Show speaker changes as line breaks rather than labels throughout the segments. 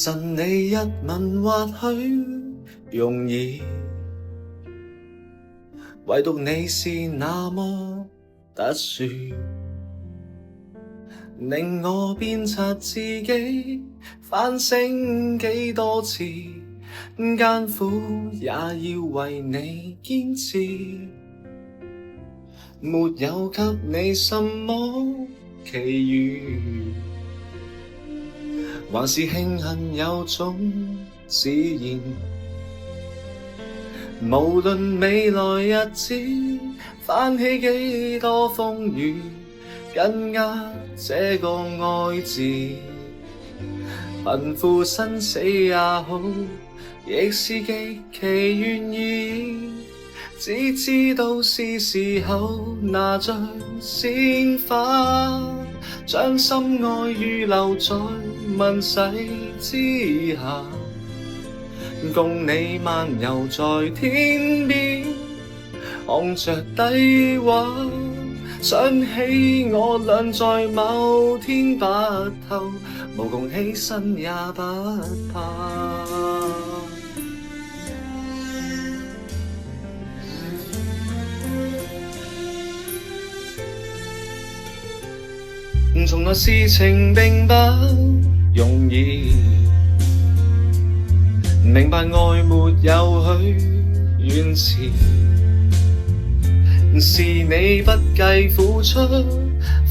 贈你一吻或許容易，唯獨你是那麼特殊，令我鞭策自己反省幾多次，艱苦也要為你堅持，沒有給你什麼奇遇，還是慶幸有種自然。無論未來日子翻起幾多風雨，緊握這個愛字，貧富生死也好，亦是極其願意。只知道是時候拿着鮮花，將心愛預留在問世之下，共你漫遊在天邊，看着低畫，想起我倆在某天白頭，無窮犧牲也不怕。從來事情並不容易，明白愛沒有許願詞，是你不計付出，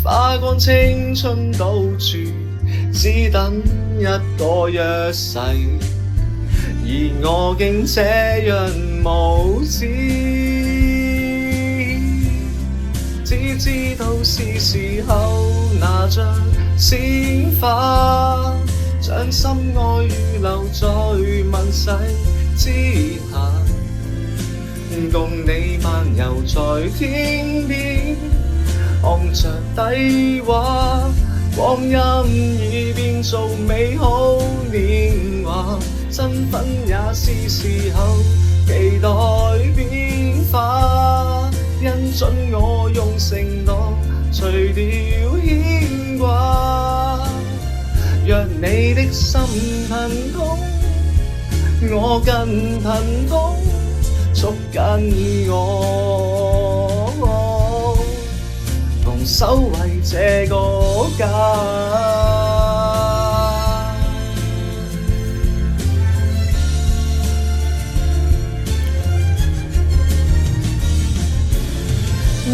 花光青春賭注，只等一個約誓，而我竟這樣無知。只知道是時候拿着鮮花，將心愛預留在問世之下，共你漫遊在天邊，看着低畫，光陰已變做美好年華，身份也是時候期待變化，因准我用承諾除掉牽掛。若你的心疼痛，我更疼痛，捉緊我，同守衛這個家。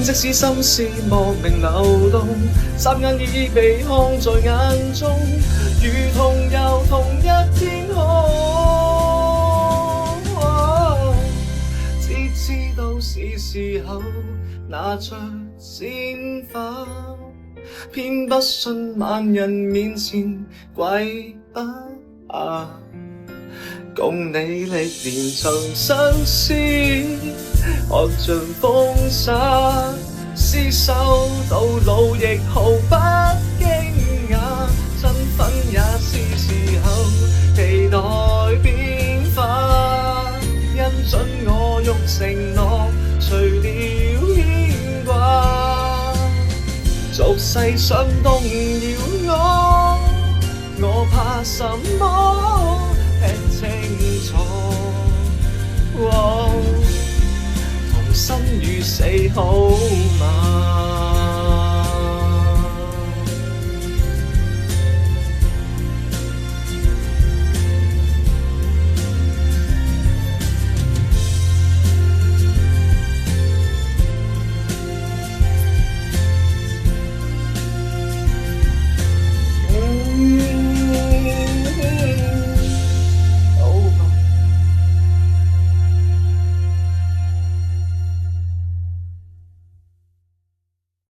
即使心事莫名流動，霎眼已被看在眼中，如同遊同一天空。只知道是時候拿着鮮花，偏不信萬人面前跪不下，共你歷練曾相思，學盡風沙，廝守到老亦毫不驚訝，身份也是時候期待變化，因准我用承諾除了牽掛，俗世想動搖我怕什麼聽清楚，同生與死好